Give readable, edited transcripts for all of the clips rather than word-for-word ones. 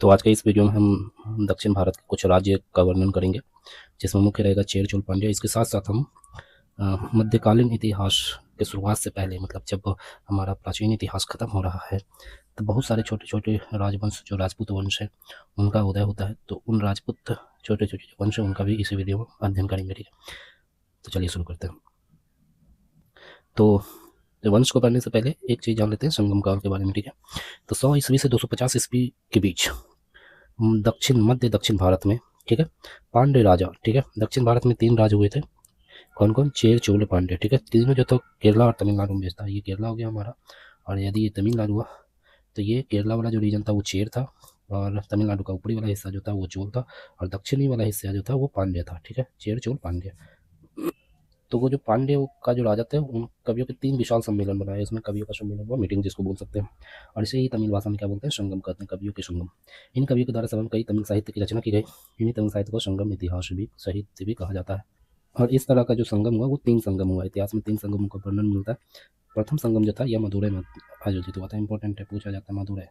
तो आज के इस वीडियो में हम दक्षिण भारत के कुछ राज्य का वर्णन करेंगे, जिसमें मुख्य रहेगा चेर चोल पांड्या। इसके साथ साथ हम मध्यकालीन इतिहास के शुरुआत से पहले, मतलब जब हमारा प्राचीन इतिहास खत्म हो रहा है, तो बहुत सारे छोटे छोटे राजवंश, जो राजपूत वंश है, उनका उदय होता है। तो उन राजपूत छोटे छोटे जो वंश है, उनका भी इसी वीडियो में अध्ययन करेंगे। ठीक है, तो चलिए शुरू करते हैं। तो वंश को पढ़ने से पहले एक चीज़ जान लेते हैं संगम काल के बारे में। ठीक है, तो 100 ईस्वी से 250 ईस्वी के बीच मध्य दक्षिण भारत में, ठीक है, पांड्य राजा, ठीक है, दक्षिण भारत में 3 राज हुए थे। कौन कौन? चेर चोल पांड्य। ठीक है, तीनों जो तो केरला और तमिलनाडु में बेचता है। ये केरला हो गया हमारा, और यदि ये तमिलनाडु हुआ तो ये केरला वाला जो रीजन था वो चेर था, और तमिलनाडु का ऊपरी वाला हिस्सा जो था वो चोल था, और दक्षिणी वाला हिस्सा जो था वो पांड्य था। ठीक है, चेर चोल पांड्य। तो वो जो पांड्य का जो राजा थे, उन कवियों के 3 विशाल सम्मेलन बनाए। इसमें कवियों का सम्मेलन हुआ, मीटिंग जिसको बोल सकते हैं, और इसे ही तमिल भाषा में क्या बोलते हैं? संगम कहते हैं, कवियों के संगम। इन कवियों के द्वारा समय में कई तमिल साहित्य की रचना की गई। इन्हीं तमिल साहित्य को संगम इतिहास भी साहित्य भी कहा जाता है। और इस तरह का जो संगम हुआ वो 3 संगम हुआ। इतिहास में 3 संगमों का वर्णन मिलता है। प्रथम संगम जो था यह मदुरै में आयोजित हुआ था। इंपॉर्टेंट है, पूछा जाता है मदुरै।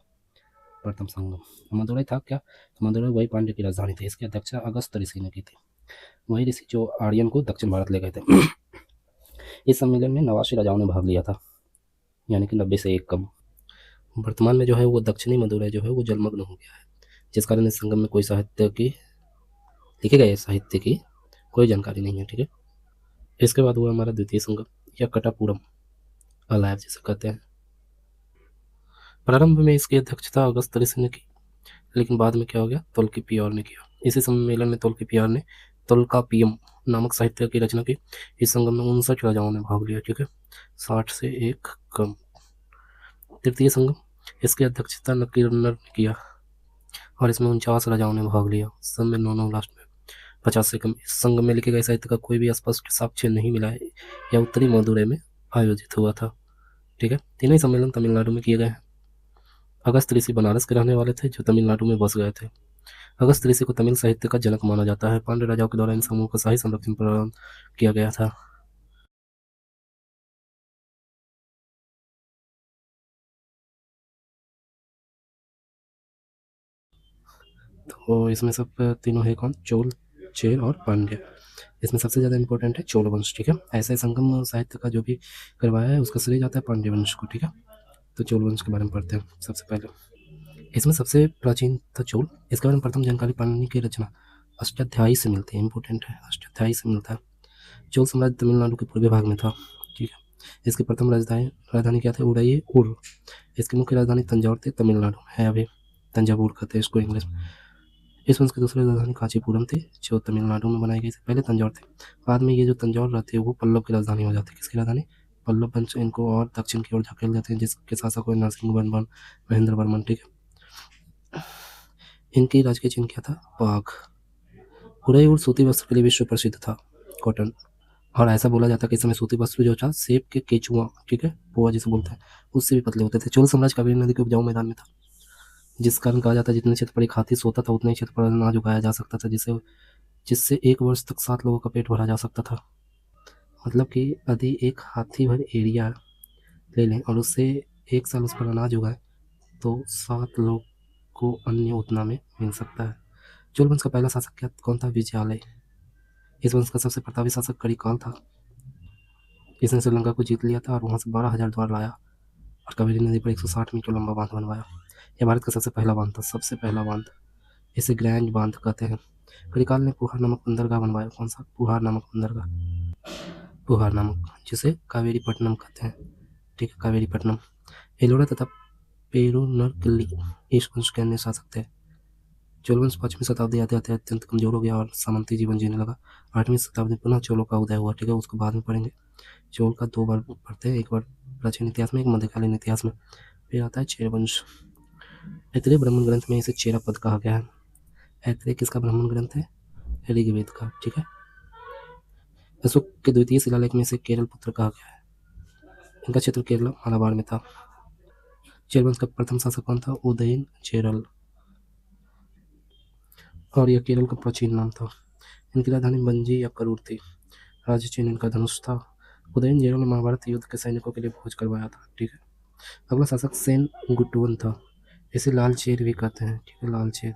प्रथम संगम मदुरै था क्या? तो मदुरै वही पांड्य की राजधानी थी। इसकी अध्यक्षता अगस्त ऋषि ने की थी, वही ऋषि जो आर्यन को दक्षिण भारत ले गए थे। इस सम्मेलन में 89 राजाओं ने भाग लिया था, यानी कि 90 से 1 कम। वर्तमान में जो है वो दक्षिणी मदुरै जो है वो जलमग्न हो गया है, जिस कारण इस संगम में कोई साहित्य की लिखे गए साहित्य की कोई जानकारी नहीं है। ठीक है, इसके बाद हुआ हमारा द्वितीय संगम या कटापुरम अलायव जिसे कहते हैं। प्रारंभ में इसकी अध्यक्षता अगस्त ऋषि ने की, लेकिन बाद में क्या हो गया? तोल्काप्पियर ने किया। इसी सम्मेलन में तोल्काप्पियर ने तोल्काप्पियम नामक साहित्य की रचना की। इस संगम में 59 राजाओं ने भाग लिया। ठीक है, 60 से 1 कम। तृतीय संगम, इसकी अध्यक्षता नकीरनर ने किया, और इसमें 49 राजाओं ने भाग लिया। सब में 9 लास्ट में 50 से कम। इस संगम में लिखे गए साहित्य का कोई भी स्पष्ट साक्ष्य नहीं मिला है। यह उत्तरी मदुरै में आयोजित हुआ था। ठीक है, तीनों ही सम्मेलन तमिलनाडु में किए गए हैं। अगस्त ऋषि बनारस के रहने वाले थे, जो तमिलनाडु में बस गए थे। अगस्त ऋषि को तमिल साहित्य का जनक माना जाता है। पांड्य राजाओं के द्वारा इन समूहों का शाही संरक्षण प्रदान किया गया था। तो इसमें सब तीनों है कौन? चोल, चेर और पांड्य। इसमें सबसे ज़्यादा इंपॉर्टेंट है चोल वंश। ठीक है, ऐसे संगम साहित्य का जो भी करवाया है उसका श्रेय जाता है पांड्य वंश को। ठीक है, तो चोल वंश के बारे में पढ़ते हैं सबसे पहले। इसमें सबसे प्राचीन था चोल। इसके बारे में प्रथम जानकारी पाणिनि की रचना अष्टाध्यायी से मिलती है। इंपॉर्टेंट है, अष्टाध्यायी से मिलता है। चोल साम्राज्य तमिलनाडु के पूर्वी भाग में था। ठीक है, इसकी प्रथम राजधानी क्या थी? उदयपुर। इसकी मुख्य राजधानी तंजौर थी, तमिलनाडु में है अभी। तंजावुर कहते हैं इसको इंग्लिश में। इस वंश की दूसरी राजधानी कांचीपुरम थी, जो तमिलनाडु में बनाई गई थी। पहले तंजौर थी, बाद में ये जो तंजौर रहती है वो पल्लव की राजधानी हो जाती है। किसकी राजधानी? पल्लव वंश इनको और दक्षिण की ओर धकेल देते हैं, जिसके शासक हुए नरसिंह वर्मन, महेंद्र वर्मन। ठीक है, इनकी राजकीय चिन्ह क्या था? बाघ। उदयपुर सूती वस्त्र के लिए विश्व प्रसिद्ध था, कॉटन। और ऐसा बोला जाता है कि इस समय सूती वस्त्र जो था सेब के केचुआ, ठीक है, पोआ जिसे बोलते हैं, उससे भी पतले होते थे। चोल साम्राज्य कावेरी नदी के उपजाऊ मैदान में था, जिस कारण कहा जाता है जितने क्षेत्र पर एक हाथी सोता था उतने ही क्षेत्र पर अनाज उगाया जा सकता था, जिससे 1 वर्ष तक 7 लोगों का पेट भरा जा सकता था। मतलब कि यदि एक हाथी भर एरिया ले लें और उससे 1 साल उस पर अनाज उगाए तो 7 लोग को अन्न उतना में मिल सकता है। चोल वंश का पहला शासक क्या कौन था? विजयालय। इस वंश का सबसे प्रतापी शासक करिकाल था। इसने श्रीलंका को जीत लिया था और वहां से 12,000 द्वार लाया और कावेरी नदी पर 160 मीटर लंबा बांध बनवाया। यह भारत का सबसे पहला बांध था, सबसे पहला बांध। इसे ग्रैंड बांध कहते हैं। करिकाल ने पुहार नामक बंदरगाह बनवाया। कौन सा? पुहार नामक बंदरगाह, पुहार नामक, जिसे कावेरी पट्टनम कहते हैं। ठीक है, कावेरी पट्टनम। एलोरा तथा पेरुनरकल्ली इस वंश के अन्य शासक थे। चोल वंश 5वीं शताब्दी आते आते अत्यंत कमजोर हो गया और सामंती जीवन जीने लगा। 8वीं शताब्दी पुनः चोलों का उदय हुआ। ठीक है, उसको बाद में पढ़ेंगे। चोल का 2 बार पढ़ते हैं, एक बार प्राचीन इतिहास में, एक मध्यकालीन इतिहास में। फिर आता है चेर वंश। ऐतरेय ब्राह्मण ग्रंथ में इसे चेरा पद कहा गया है। ऐतरेय किसका ब्राह्मण ग्रंथ है? ऋग्वेद का। ठीक है, अशोक के द्वितीय शिलालेख में इसे केरल पुत्र कहा गया है। इनका क्षेत्र केरल मालाबार में था। चेर वंश का प्रथम शासक कौन था? उदयन चेरल, और यह केरल का प्राचीन नाम था। इनकी राजधानी बंजी या करूर थी। राज्य चिन्ह इनका धनुष था। उदयन चेरल ने महाभारत युद्ध के सैनिकों के लिए भोज करवाया था। ठीक है, अगला शासक सेन गुट्टुवन था। इसे लाल चेर भी कहते हैं, ठीक है, लाल चेर।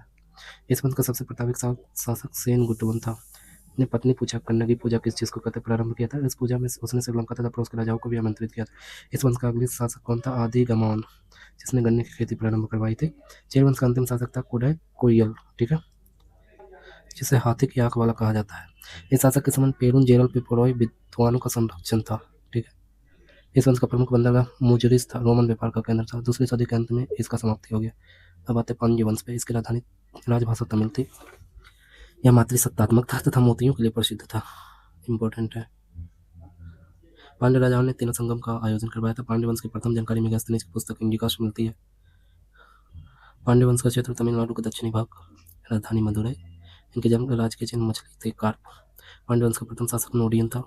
इस वंश का सबसे प्रतापित शासक सेन गुट्टवन था। अपनी पत्नी पूछा, कन्नगी पूजा किस चीज़ को कहते प्रारंभ किया था? इस पूजा में उसने श्रीलंका तथा पड़ोस के राजाओं को भी आमंत्रित किया था। इस वंश का अगली शासक कौन था? आदि गमान, जिसने गन्ने की खेती प्रारंभ करवाई थी। चेर वंश का अंतिम शासक था कुडय कोयल, ठीक है, जिसे हाथी की आंख वाला कहा जाता है। इस शासक के समय पेरून जेरल पिपरोय विद्वानों का संरक्षण था, ठीक है। इस वंश का प्रमुख बंदरगाह मुजरिस था, रोमन व्यापार का केंद्र था। दूसरी सदी के अंत में इसका समाप्ति हो गया। अब आते पांड्य वंश पे। इसकी राजधानी राजभाषा तमिल थी। यह मातृसत्तात्मक था तथा मोतियों के लिए प्रसिद्ध था। इंपॉर्टेंट है। पांड्य राजाओं ने तीनों संगम का आयोजन करवाया था। पांड्य वंश की प्रथम जानकारी मेगास्थनीज की पुस्तक इंडिका से मिलती है। पांड्य वंश का क्षेत्र तमिलनाडु का दक्षिणी भाग, राजधानी मदुरै। इनके जन्म राज्य के चिन्ह मछली थे, कार्प। पांड्य वंश का प्रथम शासक नोडियन था,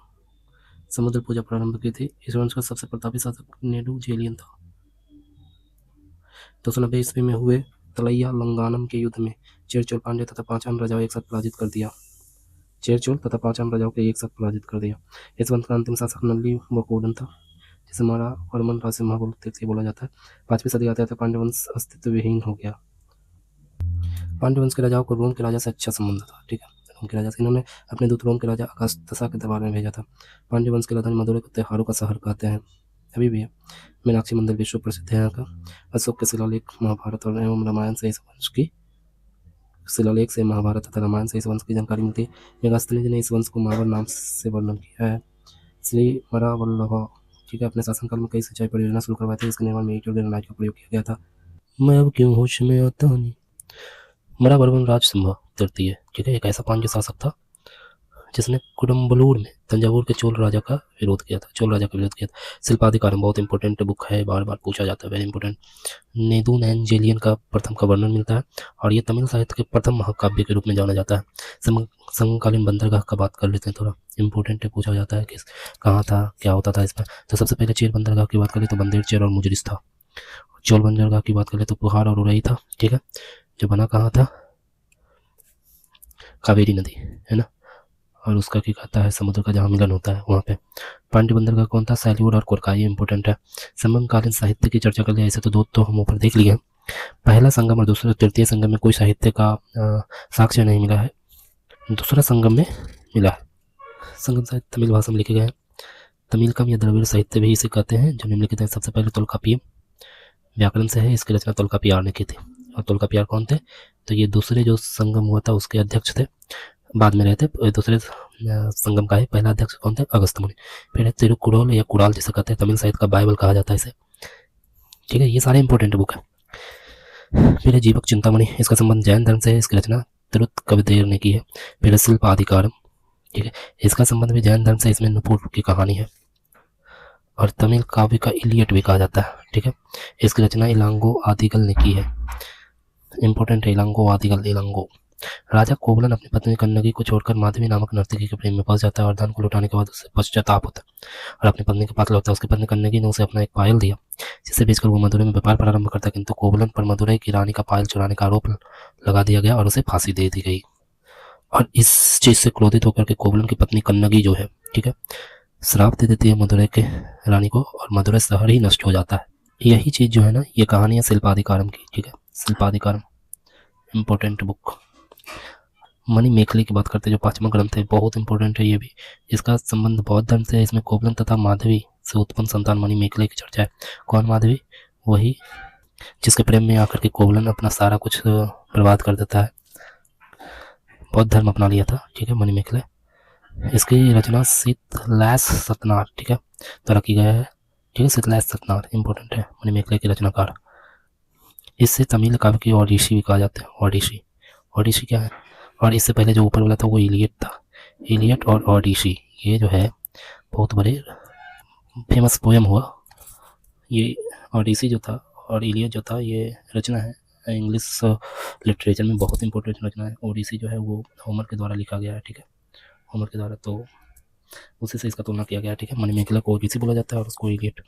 समुद्र पूजा प्रारंभ की थी। इस वंश का सबसे प्रतापी शासक नेडुजेलियन था। 290 ईस्वी में हुए तलैया लंगानम के युद्ध में चेरचोल पांड्य तथा 5 अन्य राजाओं एक साथ पराजित कर दिया। चेरचोल तथा 5 अन्य राजाओं को एक साथ पराजित कर दिया। इस वंश का अंतिम शासक नल्ली वकोडन था, जिसे मारा वर्मन राजसिंह महाबली बोला जाता है। 5वीं सदी आते आते पांड्य वंश अस्तित्व विहीन हो गया। पांड्य वंश के राजाओं को रोम के राजा से अच्छा संबंध था, ठीक है, रोम के राजा से। इन्होंने अपने दूत रोम के राजा अगस्टस के दरबार में भेजा था। पांड्य वंश के राजधानी मदुरै को त्योहारों का शहर कहते हैं, अभी भी है। मीनाक्षी मंदिर विश्व प्रसिद्ध है यहाँ का। अशोक के शिलालेख महाभारत और एवं रामायण से इस वंश की शिलालेख से महाभारत तथा रामायण से इस वंश की जानकारी मिलती है। मेगास्थनीज ने इस वंश को महावर नाम से वर्णन किया है। श्री मरावल्लभ, ठीक है, अपने शासनकाल में कई सिंचाई परियोजना शुरू करवाई थी। इसके निर्माण में ईंट और ग्रेनाइट का प्रयोग किया गया था। मैं अब क्यों होश में आता हूँ। मरावर्मन राज सिंह तृतीय, ठीक है, एक ऐसा पांड्य शासक था जिसने कुडम्बलूर में तंजावुर के चोल राजा का विरोध किया था। शिल्पाधिकारम बहुत इंपॉर्टेंट बुक है, बार बार पूछा जाता है, वेरी इंपॉर्टेंट। नेदुनैंजेलियन का प्रथम का वर्णन मिलता है और ये तमिल साहित्य के प्रथम महाकाव्य के रूप में जाना जाता है। समकालीन बंदरगाह का बात कर लेते हैं, थोड़ा इंपॉर्टेंट है, पूछा जाता है कि कहाँ था, क्या होता था इसमें। तो सबसे पहले चेर बंदरगाह की बात करें तो बंदेर, चेर और मुजरिस था। चोल बंदरगाह की बात करें तो पुहार और उरई था, ठीक है, जो बना कहाँ था? कावेरी नदी, है ना, और उसका क्या कहता है, समुद्र का जहाँ मिलन होता है वहाँ पे। पांड्य बंदरगाह कौन था? सैल्यूड और कोरकाई, इंपॉर्टेंट है। समकालीन साहित्य की चर्चा कर लिया, ऐसे तो दो तो हम ऊपर देख लिए। पहला संगम और दूसरा तृतीय संगम में कोई साहित्य का साक्ष्य नहीं मिला है, दूसरा संगम में मिला है। संगम साहित्य तमिल भाषा में लिखे गए हैं। तमिलकम या द्रविड़ साहित्य भी इसे कहते हैं, जो निम्नलिखित है। सबसे पहले तोल्कापियम व्याकरण से है, इसकी रचना तोल्कापियार ने की थी। और तोल्कापियार कौन थे? तो ये दूसरे जो संगम हुआ था उसके अध्यक्ष थे, बाद में रहते दूसरे संगम का है। पहला अध्यक्ष कौन थे? अगस्त मुनि। फिर है तिरुकुड़ल या कुड़ाल जिसे कहते हैं, तमिल साहित्य का बाइबल कहा जाता है इसे, ठीक है, ये सारे इंपॉर्टेंट बुक है। फिर है जीवक चिंतामणि, इसका संबंध जैन धर्म से है, इसकी रचना तिरुत्कविदेर ने की है। फिर है शिल्पाधिकारम, ठीक है, इसका संबंध भी जैन धर्म से, इसमें नुपुर की कहानी है। और तमिल काव्य का इलियट भी कहा जाता है, ठीक है, इसकी रचना इलांगो आदिगल ने की है। इंपॉर्टेंट है इलांगो आदिगल, इलांगो। राजा कोवलन अपनी पत्नी कन्नगी को छोड़कर माधवी नामक नर्तकी के प्रेम में फंस जाता है और धन को लुटाने के बाद उससे पश्चाताप होता है और अपनी पत्नी के पास लौटता है। उसकी पत्नी कन्नगी ने उसे अपना एक पायल दिया, जिसे बेचकर वो मदुरै में व्यापार प्रारंभ करता है, किंतु कोवलन पर मदुरै की रानी का पायल चुराने का आरोप लगा दिया गया और उसे फांसी दे दी गई। और इस चीज से क्रोधित होकर के कोवलन की पत्नी कन्नगी जो है, ठीक है, श्राप दे देती है मदुरै के रानी को और मदुरै शहर ही नष्ट हो जाता है। यही चीज जो है ना, ये कहानी है शिल्पाधिकारम की, ठीक है, शिल्पाधिकारम इंपॉर्टेंट बुक। मणि मेखले की बात करते हैं, जो 5वां ग्रंथ है, बहुत इंपॉर्टेंट है ये भी। इसका संबंध बौद्ध धर्म से है। इसमें कोवलन तथा माधवी से उत्पन्न संतान मणि मेखले की चर्चा है। कौन माधवी? वही जिसके प्रेम में आकर के कोवलन अपना सारा कुछ बर्बाद कर देता है, बौद्ध धर्म अपना लिया था, ठीक है, मणि मेखले। इसकी रचना शीतलैस सतनार, ठीक है, द्वारा की गया है, ठीक है, शीतलैस सतनार इंपॉर्टेंट है, मणि मेखले के रचनाकार। इससे तमिल काव्य की ओडिसी भी कहा जाता है। ओडिसी, ओडिसी क्या है? और इससे पहले जो ऊपर वाला था वो इलियट था। इलियट और ओडिसी ये जो है बहुत बड़े फेमस पोएम हुआ। ये ओडिसी जो था और इलियट जो था ये रचना है इंग्लिश लिटरेचर में बहुत इंपॉर्टेंट रचना है। ओडिसी जो है वो होमर के द्वारा लिखा गया है, ठीक है, होमर के द्वारा, तो उसी से इसका तुलना किया गया है, ठीक है। मणि मेखला को ओडिसी बोला जाता है और उसको इलियट।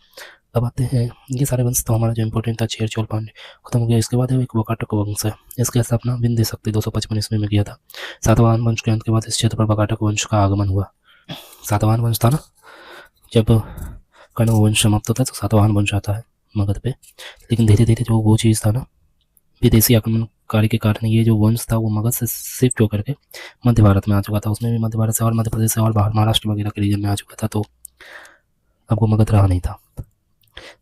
अब आते हैं, ये सारे वंश तो हमारा जो इंपॉर्टेंट था चेर चोल पांड्य खत्म हो गया। इसके बाद एक वाकाटक वंश है। इसकी स्थापना विंध्य शक्ति 255 ईस्वी में किया था। सातवाहन वंश के अंत के बाद इस क्षेत्र पर वाकाटक वंश का आगमन हुआ। सातवाहन वंश था ना, जब कण्व वंश समाप्त होता है तो सातवाहन वंश आता है मगध पे, लेकिन धीरे धीरे जो वो चीज़ था ना विदेशी आक्रमणकारी के कारण ये जो वंश था वो मगध से शिफ्ट होकर के मध्य भारत में आ चुका था। उसमें भी मध्य भारत से और मध्य प्रदेश से और बाहर महाराष्ट्र वगैरह के रीजन में आ चुका था, तो अब वो मगध रहा नहीं था।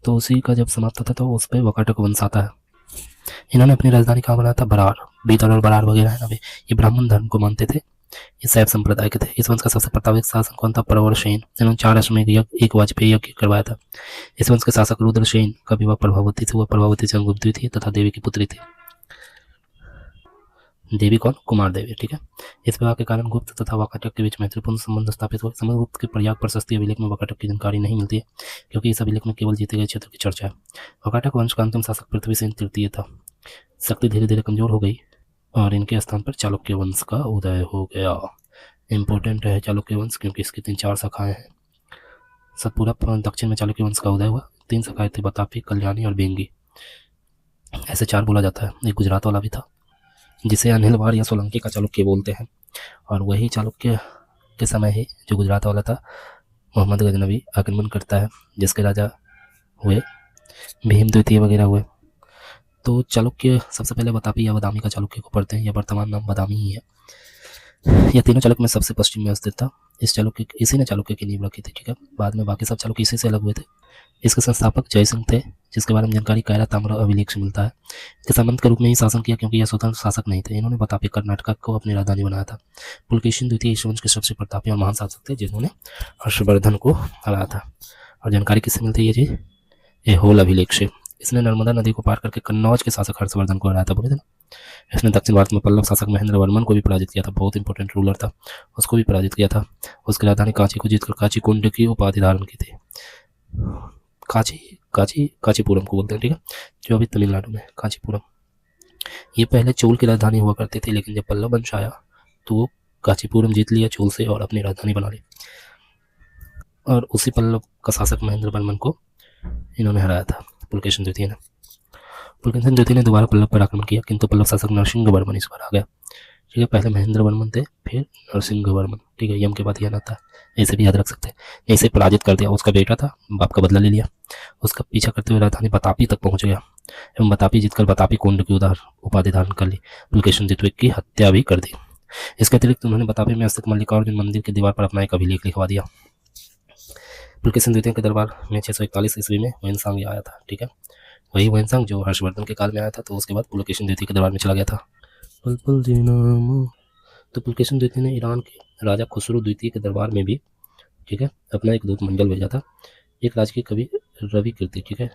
तो उसी का जब समाप्त होता तो उस पर वकाटक वंश आता है। इन्होंने अपनी राजधानी कहाँ बनाया था? बरार। बीदर और बरार वगैरह है ना, ये ब्राह्मण धर्म को मानते थे, ये शैव संप्रदाय के थे। इस वंश का सबसे प्रतापित शासक कौन था? प्रवरसेन। इन्होंने 4 अश्वमेध यज्ञ, एक वाजपेयी यज्ञ करवाया था। इस वंश के शासक रुद्रसेन का विवाह प्रभावती थी, वह प्रभावती चंद्रगुप्त थी तथा देवी की पुत्री थी। देवी कौन? कुमार देवी। ठीक है। इस विवाह के कारण गुप्त तथा वाकाटक के बीच महत्वपूर्ण संबंध स्थापित हुए। समुद्रगुप्त के प्रयाग प्रशस्ति अभिलेख में वाकाटक की जानकारी नहीं मिलती है, क्योंकि इस अभिलेख में केवल जीते गए क्षेत्र की चर्चा है। वाकाटक वंश का अंतिम शासक पृथ्वीसेन तृतीय था। शक्ति धीरे धीरे कमजोर हो गई और इनके स्थान पर चालुक्य वंश का उदय हो गया। इंपॉर्टेंट है चालुक्य वंश, क्योंकि इसकी 3-4 शाखाएं हैं। सतपुरा दक्षिण में चालुक्य वंश का उदय हुआ। 3 शाखाएं थी, बतापी, कल्याणी और बेंगी। ऐसे 4 बोला जाता है। एक गुजरात वाला भी था जिसे अनिलवाड़ या सोलंकी का चालुक्य बोलते हैं, और वही चालुक्य के समय ही जो गुजरात वाला था मोहम्मद गजनवी आक्रमण करता है, जिसके राजा हुए भीम द्वितीय वगैरह हुए। तो चालुक्य सबसे पहले बतापी या बदामी का चालुक्य को पढ़ते हैं, या वर्तमान नाम बदामी ही है। यह तीनों चालुक्य में सबसे पश्चिम में स्थित था। इसी ने चालुक्य की नींव रखी थी। ठीक है। बाद में बाकी सब चालुक्य इसी से अलग हुए थे। इसके संस्थापक जयसिंह थे, जिसके बारे में जानकारी कायरा ताम्र अभिलेख से मिलता है। इनके सामंत के रूप में ही शासन किया, क्योंकि यह स्वतंत्र शासक नहीं थे। इन्होंने बतापी कर्नाटक को अपनी राजधानी बनाया था। पुलकेशिन द्वितीय इस वंश के सबसे प्रतापी और महान शासक थे, जिन्होंने हर्षवर्धन को हराया था। और जानकारी किससे मिलती है ये चीज? एहोल अभिलेख से। इसने नर्मदा नदी को पार करके कन्नौज के शासक हर्षवर्धन को हराया था, बोले थे ना। इसने दक्षिण भारत में पल्लव शासक महेंद्र वर्मन को भी पराजित किया था, बहुत इंपॉर्टेंट रूलर था, उसको भी पराजित किया था। उसकी राजधानी कांची को जीतकर कांची कुंड की उपाधि धारण की थी। कांचीपुरम को बोलते हैं। ठीक है। जो अभी तमिलनाडु में कांचीपुरम। ये पहले चोल की राजधानी हुआ करती थी, लेकिन जब पल्लव वंश आया तो वो कांचीपुरम जीत लिया चोल से और अपनी राजधानी बना ली। और उसी पल्लव का शासक महेंद्र वर्मन को इन्होंने हराया था, पुलकेशिन द्वितीय ने। पुलकेशिन द्वितीय ने दोबारा पल्लव पर आक्रमण किया, किंतु पल्लव शासक नरसिंह वर्मन इस बार आ गया। ठीक है। पहले महेंद्र वर्मन थे, फिर नरसिंह वर्मन। ठीक है। यम के बाद यह आता है, ऐसे भी याद रख सकते हैं। इसे पराजित कर दिया। उसका बेटा था, बाप का बदला ले लिया। उसका पीछा करते हुए राजधानी बतापी तक पहुंच गया एवं बतापी जीतकर बतापी कुंड की उपाधि धारण कर ली। पुलकेशिन द्वितीय की हत्या भी कर दी। इसके अतिरिक्त उन्होंने बतापी में स्थित मल्लिकार्जुन मंदिर की दीवार पर अपना एक अभिलेख लिखवा दिया। पुलकेशिन द्वितीय के दरबार में 641 ईस्वी में वैनसांग आया था। ठीक है। वही वैनसांग जो हर्षवर्धन के काल में आया था, तो उसके बाद पुलकेशिन द्वितीय के दरबार में चला गया था। पलपल जी नाम। तो पुलकेशिन द्वितीय ने ईरान के राजा खुसरो द्वितीय के दरबार में भी, ठीक है, अपना एक दूत मंडल भेजा था। एक राजकीय कवि रवि कीर्ति। ठीक है।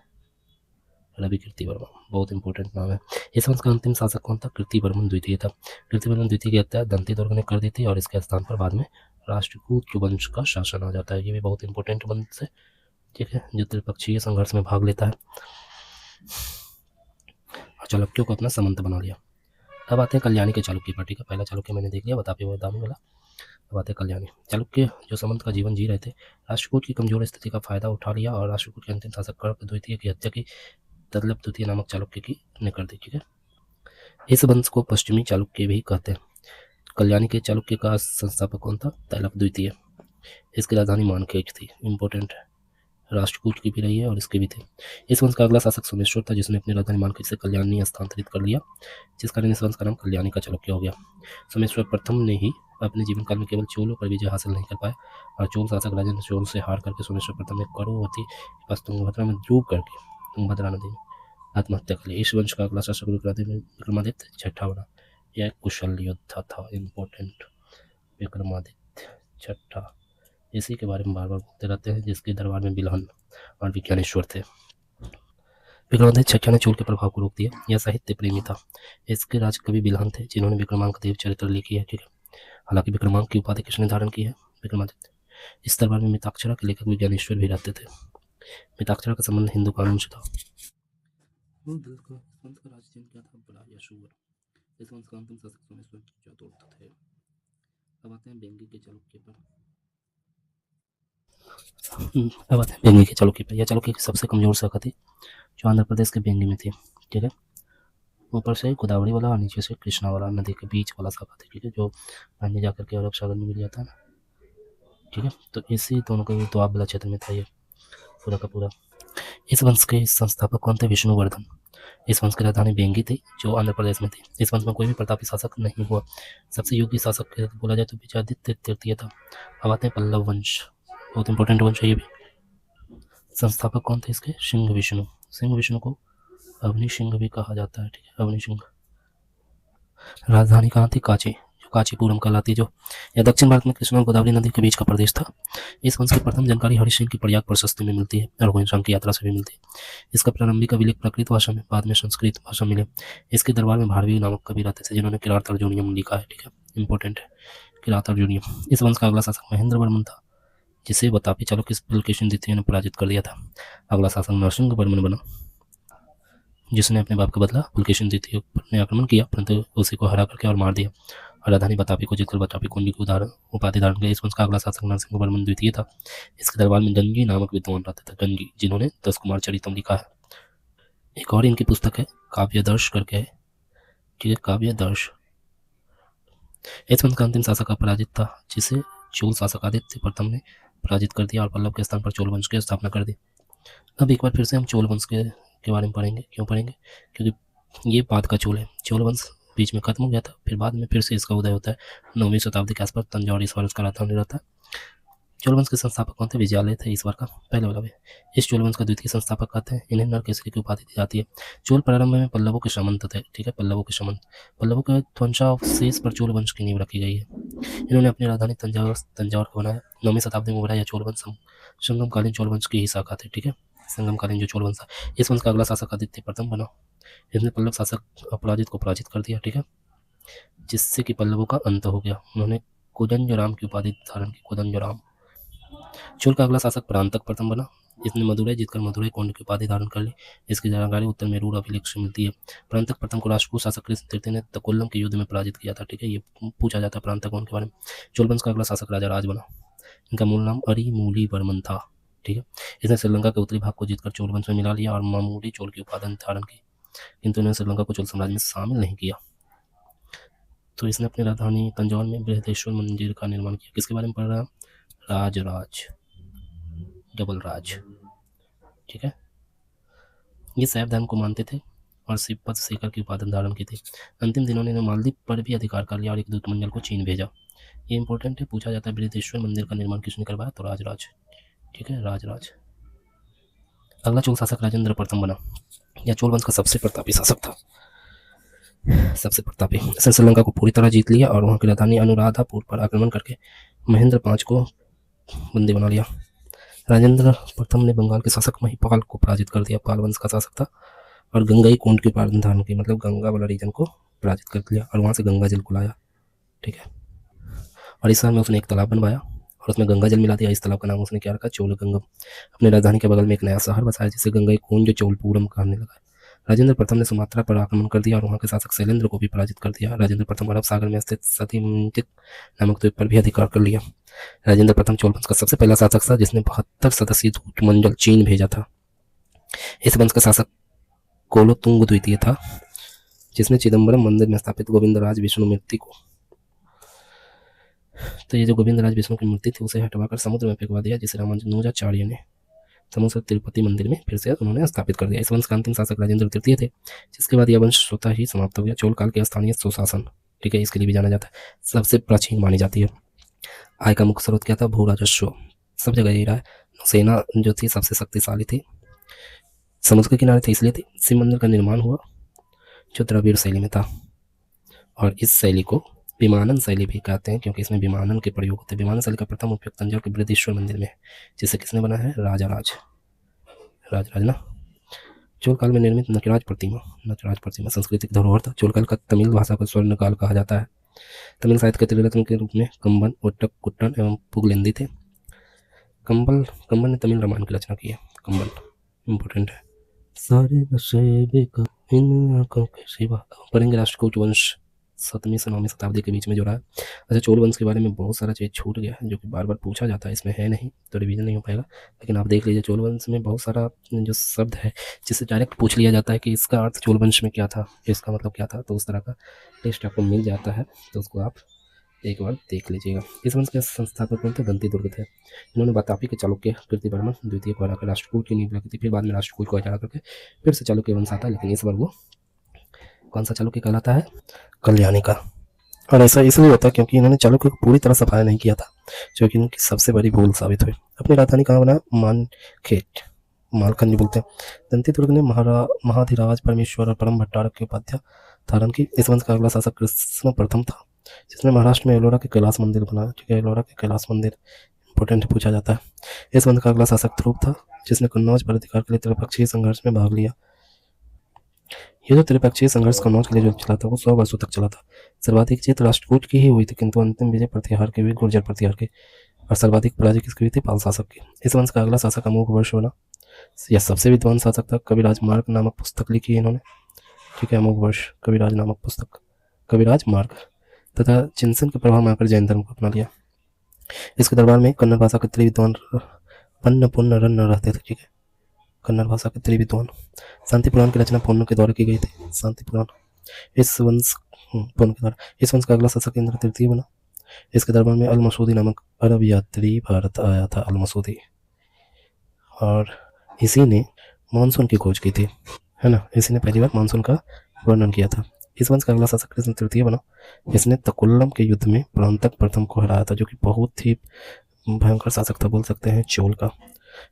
रवि कीर्ति वर्मा, बहुत इंपॉर्टेंट नाम है। इस वंश का अंतिम शासक कौन था? कीर्तिवर्मन द्वितीय था। कीर्तिवर्मन द्वितीय की हत्या दंती दुर्ग ने कर दी थी, और इसके स्थान पर बाद में राष्ट्रकूट वंश का शासन आ जाता है। ये भी बहुत इंपॉर्टेंट वंश है। ठीक है। जो त्रिपक्षीय संघर्ष में भाग लेता है और चालुक्यों को अपना सामंत बना लिया। अब आते हैं कल्याणी के चालुक्य पर। ठीक है। पहला चालुक्य मैंने देख लिया, बतापी बदामी वाला। अब आते हैं कल्याणी। चालुक्य जो सामंत का जीवन जी रहे थे, राष्ट्रकूट की कमजोर स्थिति का फायदा उठा लिया और राष्ट्रकूट के अंतिम शासक कर्क द्वितीय की हत्या की तदलब द्वितीय नामक चालुक्य की ने कर दी। ठीक है। इस वंश को पश्चिमी चालुक्य भी कहते हैं। कल्याणी के चालुक्य का संस्थापक कौन था? तैलप द्वितीय। इसकी राजधानी मानखेज थी। इंपॉर्टेंट है, राष्ट्रकूट की भी रही है और इसके भी थे। इस वंश का अगला शासक सोमेश्वर था, जिसने अपनी राजधानी मानखेज से कल्याणी स्थानांतरित कर लिया, जिस कारण इस वंश का नाम कल्याणी का चालुक्य हो गया। सोमेश्वर प्रथम ने ही अपने जीवन काल में केवल चोलों पर विजय हासिल नहीं कर पाए, और चोल शासक राजेंद्र चोल से हार करके सोमेश्वर प्रथम ने करोवती के पास तुंगभद्रा में डूब करके तुंगभद्रा नदी में आत्महत्या कर ली। इस वंश का अगला शासक विक्रमादित्य छठा बना। यह कुशल योद्धा था। इंपॉर्टेंट, विक्रमादित्य छठा। इसी के बारे में बार बार बोलते रहते हैं, जिसके दरबार में बिल्हन और विज्ञानेश्वर थे। विक्रमादित्य छठा ने चोल के प्रभाव को रोक दिया। यह साहित्य प्रेमी था। इसके राजकवि बिल्हन थे, जिन्होंने विक्रमांक देव चरित्र लिखी है। ठीक है। हालांकि विक्रमांक की उपाधि किसने धारण की है? विक्रमादित्य। इस दरबार में मिताक्षरा के लेखक विज्ञानेश्वर भी रहते थे। मिताक्षरा का संबंध हिंदू कानून से था। इस वंश का अंतिम शासक सोमेश्वर चतुर्थ थे। अब आते हैं बेंगी के चालुक्य पर। यह चालुक्य की सबसे कमजोर शाखा थी, जो आंध्र प्रदेश के बेंगी में थी। ठीक है। ऊपर से गोदावरी वाला और नीचे से कृष्णा वाला नदी के बीच वाला शाखा थी। ठीक है। जो पानी जाकर के अरब सागर में मिल जाता है ना। ठीक है। तो इसी दोनों के दोआब वाला क्षेत्र में था ये पूरा का पूरा। इस वंश के संस्थापक कौन थे? विष्णुवर्धन। इस वंश की राजधानी बेंगी थी, जो आंध्र प्रदेश में थी। इस वंश में कोई भी प्रतापी शासक नहीं हुआ। सबसे योग्य शासक बोला जाए तो विजयादित्य तृतीय था। अब आते हैं पल्लव वंश, बहुत इंपॉर्टेंट वंश है ये भी। संस्थापक कौन थे इसके? सिंह विष्णु। सिंह विष्णु को अवनी सिंह भी कहा जाता है, ठीक है, अवनी सिंह। राजधानी कहाँ थी? काची, जो कांचीपुरम कहलाती है, जो यह दक्षिण भारत में कृष्णा और गोदावरी नदी के बीच का प्रदेश था। इस वंश की प्रथम जानकारी हरिसिंह की प्रयाग प्रशस्ति में मिलती है और गोविंद की यात्रा से भी मिलती है। इसका प्रारंभिक अभिलेख प्राकृत भाषा में, बाद में संस्कृत भाषा मिले। इसके दरबार में भारवी नामक कवि रहते थे, जिन्होंने किरात अर्जुनियम लिखा है, ठीक है, इंपॉर्टेंट है, किरात अर्जुनियम। इस वंश का अगला शासक महेंद्र वर्मन था, जिसे बतापी चालुक्य पुलकेशिन द्वितीय ने पराजित कर दिया था। अगला शासक नरसिंह वर्मन बना, जिसने अपने बाप का बदला पुलकेशिन द्वितीय ने आक्रमण किया, परंतु उसी को हरा करके और मार दिया और राजधानी बतापी को जीतकर बतापी कुंडी की उपाधि धारण किया। इस वंश का अगला शासक नरसिंह वर्मन द्वितीय था। इसके दरबार में गंगी नामक विद्वान रहते थे, गंगी, जिन्होंने 10 कुमार चरितम लिखा है। एक और इनकी पुस्तक है काव्यदर्श करके है, ठीक है, काव्यदर्श। इस वंश का अंतिम शासक अपराजित था, जिसे चोल शासक आदित्य प्रथम ने पराजित कर दिया और पल्लव के स्थान पर चोल वंश की स्थापना कर दी। अब एक बार फिर से हम चोल वंश के बारे में पढ़ेंगे। क्यों पढ़ेंगे? क्योंकि ये बाद का चोल है। चोल वंश बीच में खत्म हो गया था, फिर बाद में फिर से इसका उदय होता है 9वीं शताब्दी के आसपास। तंजौर इस बार उसका राजधानी रहता है। चोल वंश के संस्थापक कौन थे? विजयालय थे इस बार का, पहले वाला भी। इस चोल वंश का द्वितीय संस्थापक कहते हैं। इन्हें नरकेसरी की उपाधि दी जाती है। चोल प्रारंभ में पल्लवों के सामंत थे, ठीक है, पल्लवों के सामंत। पल्लवों के ध्वंसावशेष पर चोल वंश की नींव रखी गई है। इन्होंने अपनी राजधानी तंजौर को बनाया। 9वीं शताब्दी में उभरा यह चोल वंश संगमकालीन चोल वंश की ही शाखा थी, ठीक है, संगमकालीन जो चोल वंश था। इस वंश का अगला शासक आदित्य प्रथम बना। इसने पल्लव शासक अपराजित को पराजित कर दिया, ठीक है, जिससे कि पल्लवों का अंत हो गया। उन्होंने कोदंजराम की उपाधि धारण की, कोदंजराम। चोल का अगला शासक परांतक प्रथम बना। इसने मदुरै जीतकर मदुरै कोंड की उपाधि धारण कर ली। इसकी जानकारी उत्तर में रूर अभिलेख से मिलती है। परांतक प्रथम को राष्ट्रकूट शासक कृष्ण तृतीय ने तकोल्लम के युद्ध में पराजित किया था, ठीक है, ये पूछा जाता है परांतक के बारे में। चोल वंश का अगला शासक राजा राज बना। इनका मूल नाम अरिमूली वर्मन था, ठीक है। इसने श्रीलंका के उत्तरी भाग को जीतकर चोल वंश में मिला लिया और मामूली चोल की उपाधि धारण की, किंतु इन्होंने श्रीलंका को चोल साम्राज्य में शामिल नहीं किया। तो इसने अपनी राजधानी तंजौर में बृहदेश्वर मंदिर का निर्माण किया। किसके बारे में पढ़ रहा है? राजराज, डबल राज, ठीक है। ये शैव धर्म को मानते थे और शिवपद शेखर की उपाधि धारण की थी। अंतिम दिनों ने मालदीव पर भी अधिकार कर लिया और एक दूतमंडल को चीन भेजा। ये इंपॉर्टेंट है, पूछा जाता है बृहदेश्वर मंदिर का निर्माण किसने करवाया? तो राजराज, ठीक है, राजराज। अगला चोल शासक राजेंद्र प्रथम बना। यह चोल वंश का सबसे प्रतापी शासक था, सबसे प्रतापी। इसने श्रीलंका को पूरी तरह जीत लिया और वहां की राजधानी अनुराधापुर पर आक्रमण करके महेंद्र पांच को बंदी बना लिया। राजेंद्र प्रथम ने बंगाल के शासक महिपाल को पराजित कर दिया। पाल वंश का शासक था और गंगाई कुंड की उपाधि धारण की, मतलब गंगा वाला रीजन को पराजित कर दिया और वहां से गंगा जल को लाया, ठीक है। और इस साल में उसने एक तालाब बनवाया और उसमें गंगा जल मिला दिया। इस तालाब का नाम उसने क्या रखा? चोलगंगम। अपने राजधानी के बगल में एक नया शहर बसाया जिसे गंगाई कुंज चोलपुरम कहने लगा। राजेंद्र प्रथम ने सुमात्रा पर आक्रमण कर दिया और वहां के शासक शैलेंद्र को भी पराजित कर दिया। राजेंद्र प्रथम अरब सागर में स्थित सतीमंतिक नामक द्वीप पर भी अधिकार कर लिया। राजेंद्र प्रथम चोल वंश का सबसे पहला शासक था जिसने 72 सदस्यीय दूतमंडल चीन भेजा था। इस वंश का शासक कोलोतुंग द्वितीय था, जिसने चिदम्बरम मंदिर में स्थापित गोविंदराज विष्णु मूर्ति को, तो ये जो गोविंदराज विष्णु की मूर्ति थी उसे हटवाकर समुद्र में फेंकवा दिया, जिसे रामानुजाचार्य ने समुद्र तिरुपति मंदिर में फिर से उन्होंने स्थापित कर दिया। इस वंश का अंतिम शासक राजेंद्र तृतीय थे, जिसके बाद यह वंश स्वतः ही समाप्त हो गया। चोल काल के स्थानीय सुशासन, ठीक है, इसके लिए भी जाना जाता है, सबसे प्राचीन मानी जाती है। आय का मुख्य स्रोत क्या था? भू राजस्व, सब जगह यही रहा है। सेना जो थी सबसे शक्तिशाली थी, समुद्र के किनारे थे इसलिए थी। शिव मंदिर का निर्माण हुआ जो द्रविड़ शैली में था और इस शैली को विमानन शैली भी कहते हैं क्योंकि इसमें विमानन के प्रयोग होते हैं। विमानन शैली का प्रथम उपयोग तंजौर के बृहदेश्वर मंदिर में है, जिसे किसने बनाया है? राजराज ना। चोल काल में निर्मित नटराज प्रतिमा सांस्कृतिक धरोहर था। चोल काल का तमिल भाषा को स्वर्ण काल कहा जाता है। तमिल साहित्य के त्रिरत्न के रूप में कंबन, ओट्टक, कुट्टन एवं पुगलेंदी थे। कंबन ने तमिल रामायण की रचना की है। कंबन इंपॉर्टेंट है। सारे नशे इन आंखों के सिवा पढ़ेंगे राष्ट्रकूट वंश 7वीं से 9वीं शताब्दी के बीच में जो रहा। अच्छा, चोल वंश के बारे में बहुत सारा चीज़ छूट गया है जो कि बार बार पूछा जाता है, इसमें है नहीं तो रिवीजन नहीं हो पाएगा, लेकिन आप देख लीजिए चोल वंश में बहुत सारा जो शब्द है जिससे डायरेक्ट पूछ लिया जाता है कि इसका अर्थ चोल वंश में क्या था, इसका मतलब क्या था, तो उस तरह का टेस्ट आपको मिल जाता है, तो उसको आप एक बार देख लीजिएगा। इस वंश के संस्थापक कौन थे? दंती दुर्ग थे। इन्होंने वातापी के चालुक्य कीर्तिवर्मन द्वितीय को हराकर राष्ट्रकूट की नींव रखी थी। फिर बाद में राष्ट्रकूट को हटा करके फिर से चालुक्य वंश आता है, लेकिन इस बार वो कौन सा चालुक्य कहलाता है? कल्याणी का। और ऐसा इसलिए होता है क्योंकि इन्होंने चालुक्य को पूरी तरह सफाया नहीं किया था, जो कि इनकी सबसे बड़ी भूल साबित हुई। अपनी राजधानी कहाँ बना? मानखेट, मालखंड बोलते हैं। दंती दुर्ग ने महाधिराज परमेश्वर और परम भट्टारक की उपाध्याय धारण की। इस वंश का अगला शासक कृष्ण प्रथम था, जिसने महाराष्ट्र में एलोरा के कैलाश मंदिर बनाया। ठीक है, एलोरा के कैलाश मंदिर इंपॉर्टेंट पूछा जाता है। इस वंश का अगला शासक ध्रुव था, जिसने कन्नौज पर अधिकार के लिए त्रिपक्षीय संघर्ष में भाग लिया। ये जो त्रिपक्षीय संघर्ष कन्नौज के लिए जो चला था वो 100 वर्षों तक चला था। सर्वाधिक जीत राष्ट्रकूट की ही हुई थी, किंतु अंतिम विजय प्रतिहार की हुई, गुर्जर प्रतिहार की। और सर्वाधिक पराजय किसकी हुई थी? पाल शासक की। इस वंश का अगला शासक अमोघ वर्ष बना। यह सबसे विद्वान शासक था। कविराज मार्ग नामक पुस्तक लिखी है इन्होंने। ठीक है, अमोघ वर्ष, कविराज नामक पुस्तक, कविराज मार्ग। तथा चिंतन के प्रभाव में आकर जैन धर्म को अपना लिया। इसके दरबार में कन्नड़ भाषा के त्रिविद्वान पन्न पुण्य रन्न रहते थे। ठीक है, कन्नड़ भाषा के त्रिविद्वान। शांति पुराण की रचना पुण्य के द्वारा की गई थी। शांति पुराण इस वंश पुण्य के द्वारा। इस वंश का अगला शासक इंद्र तृतीय बना। इसके दरबार में अल मसूदी नामक अरब यात्री भारत आया था। अल मसूदी, और इसी ने मानसून की खोज की थी, है ना। इसी ने पहली बार मानसून का वर्णन किया था। इस वंश का अगला शासक कृष्ण तृतीय बना। इसने तकुल्लम के युद्ध में प्रांतक प्रथम को हराया था, जो कि बहुत ही भयंकर शासक था, बोल सकते हैं चोल का।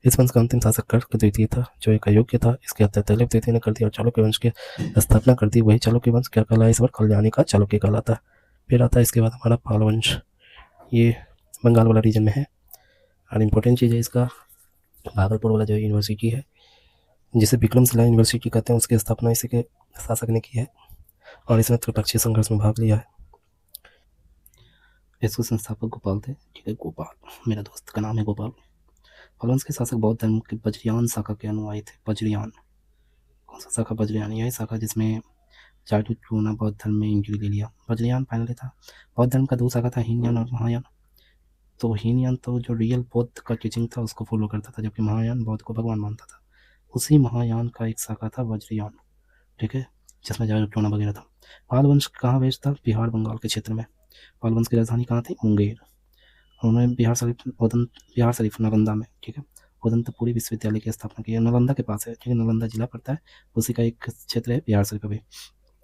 इस वंश का अंतिम शासक कर्क द्वितीय था, जो एक अयोग्य था। इसकी हत्या तैलव द्वितीय ने कर दी और चालुक्य वंश की स्थापना कर दी। वही चालुक्य वंश क्या कहलाया? इस बार कल्याणी का चालुक्य कहलाता है। फिर आता है इसके बाद हमारा पाल वंश। ये बंगाल वाला रीजन में है, और इम्पोर्टेंट चीज़ है इसका भागलपुर वाला जो यूनिवर्सिटी है, जिसे विक्रमशिला यूनिवर्सिटी कहते हैं, उसकी स्थापना इसी के शासक ने की है, और इसने त्रिपक्षीय संघर्ष में भाग लिया है। इसके संस्थापक गोपाल थे। ठीक है, गोपाल, मेरा दोस्त का नाम है गोपाल। फलवंश के शासक बौद्ध धर्म के वज्रयान शाखा के अनुयायी थे। वज्रयान, कौन सा शाखा? वज्रयान, यही शाखा जिसमें चाटुक्य बौद्ध धर्म में एंट्री ले लिया। वज्रयान फाइनली था। बौद्ध धर्म का दो शाखा था, हीनयान और महायान। तो हीनयान तो जो रियल बौद्ध का टीचिंग था उसको फॉलो करता था, जबकि महायान बौद्ध को भगवान मानता था। उसी महायान का एक शाखा था वज्रयान। ठीक है, जिसमें चाटुक्य वगैरह था। पाल वंश कहाँ बेस्ड था? बिहार बंगाल के क्षेत्र में। पाल वंश की राजधानी कहाँ थी? मुंगेर। उन्होंने बिहार शरीफ नालंदा में, ठीक है, उदंतपुरी विश्वविद्यालय की स्थापना की है। नालंदा के पास है, ठीक है, नालंदा जिला पड़ता है, उसी का एक क्षेत्र है बिहार शरीफ अभी।